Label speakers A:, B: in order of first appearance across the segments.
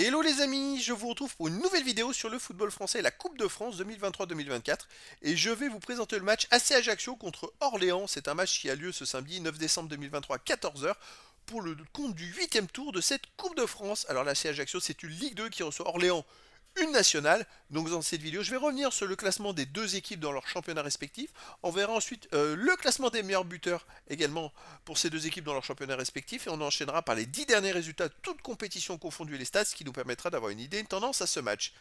A: Hello les amis, je vous retrouve pour une nouvelle vidéo sur le football français et la Coupe de France 2023-2024 et je vais vous présenter le match AC Ajaccio contre Orléans. C'est un match qui a lieu ce samedi 9 décembre 2023 à 14 heures pour le compte du 8e tour de cette Coupe de France. Alors l'AC Ajaccio, c'est une Ligue 2 qui reçoit Orléans, une nationale. Donc dans cette vidéo, je vais revenir sur le classement des deux équipes dans leur championnat respectif. On verra ensuite le classement des meilleurs buteurs également pour ces deux équipes dans leur championnat respectif. Et on enchaînera par les 10 derniers résultats, toutes compétitions confondues et les stats, ce qui nous permettra d'avoir une idée, une tendance à ce match.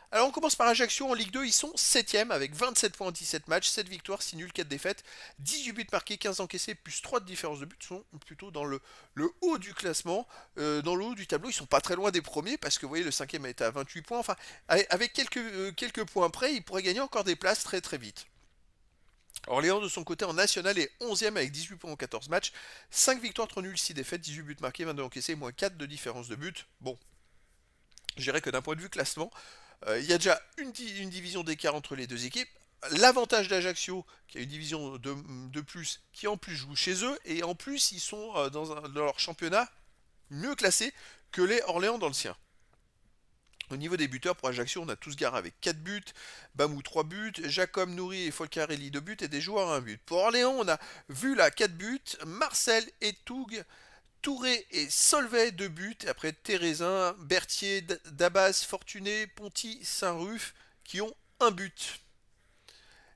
A: Alors on commence par Ajaccio en Ligue 2, ils sont 7ème avec 27 points en 17 matchs, 7 victoires, 6 nuls, 4 défaites, 18 buts marqués, 15 encaissés, plus 3 de différence de buts, sont plutôt dans le haut du classement, dans le haut du tableau, ils sont pas très loin des premiers parce que vous voyez le 5ème est à 28 points, enfin avec quelques points près, ils pourraient gagner encore des places très très vite. Orléans de son côté en national est 11ème avec 18 points en 14 matchs, 5 victoires, 3 nuls, 6 défaites, 18 buts marqués, 22 encaissés, moins 4 de différence de but. Bon, je dirais que d'un point de vue classement, il y a déjà une division d'écart entre les deux équipes. L'avantage d'Ajaccio, qui a une division de plus, qui en plus joue chez eux, et en plus ils sont dans leur championnat mieux classés que les Orléans dans le sien. Au niveau des buteurs, pour Ajaccio, on a tous Gara avec 4 buts, Bamou 3 buts, Jacob Nouri et Folcarelli 2 buts et des joueurs à 1 but. Pour Orléans, on a Vula 4 buts, Marcel et Toug, Touré et Solvay 2 buts, après Thérézin, Berthier, Dabas, Fortuné, Ponty, Saint-Ruf qui ont 1 but.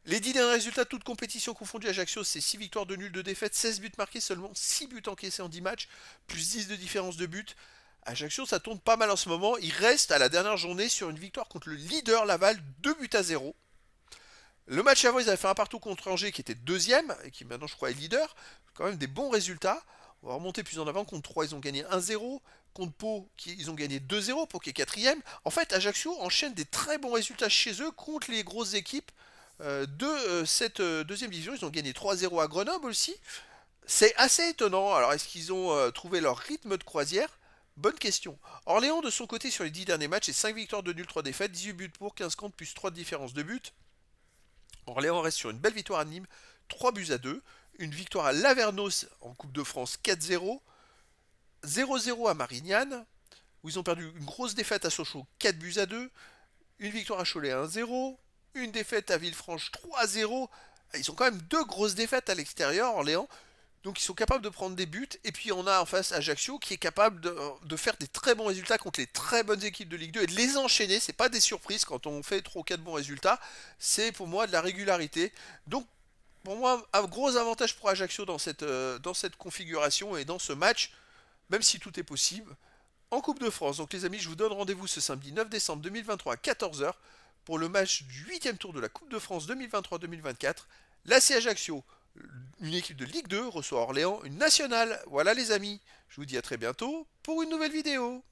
A: Les 10 derniers résultats, toutes compétitions confondues, Ajaccio, c'est 6 victoires, 2 nuls, 2 défaites, 16 buts marqués, seulement 6 buts encaissés en 10 matchs, plus 10 de différence de but. Ajaccio, ça tourne pas mal en ce moment. Il reste à la dernière journée sur une victoire contre le leader Laval, 2 buts à 0. Le match avant, ils avaient fait un partout contre Angers qui était deuxième et qui maintenant, je crois, est leader. Quand même des bons résultats. On va remonter plus en avant. Contre 3, ils ont gagné 1-0. Contre Pau, ils ont gagné 2-0. Pau qui est quatrième. En fait, Ajaccio enchaîne des très bons résultats chez eux contre les grosses équipes de cette deuxième division. Ils ont gagné 3-0 à Grenoble aussi. C'est assez étonnant. Alors, est-ce qu'ils ont trouvé leur rythme de croisière? Bonne question. Orléans, de son côté, sur les 10 derniers matchs, c'est 5 victoires, 2 nuls, 3 défaites, 18 buts pour, 15 contre, plus 3 de différence de but. Orléans reste sur une belle victoire à Nîmes, 3 buts à 2. Une victoire à Lavernos en Coupe de France, 4-0. 0-0 à Marignane, où ils ont perdu une grosse défaite à Sochaux, 4 buts à 2. Une victoire à Cholet, 1-0. Une défaite à Villefranche, 3-0. Ils ont quand même deux grosses défaites à l'extérieur, Orléans. Donc ils sont capables de prendre des buts. Et puis on a en face Ajaccio qui est capable de faire des très bons résultats contre les très bonnes équipes de Ligue 2 et de les enchaîner. C'est pas des surprises quand on fait 3 ou 4 bons résultats. C'est pour moi de la régularité. Donc pour moi, un gros avantage pour Ajaccio dans cette configuration et dans ce match, même si tout est possible, en Coupe de France. Donc les amis, je vous donne rendez-vous ce samedi 9 décembre 2023 à 14 heures pour le match du 8e tour de la Coupe de France 2023-2024. L'AC Ajaccio, une équipe de Ligue 2, reçoit Orléans, une nationale. Voilà les amis, je vous dis à très bientôt pour une nouvelle vidéo.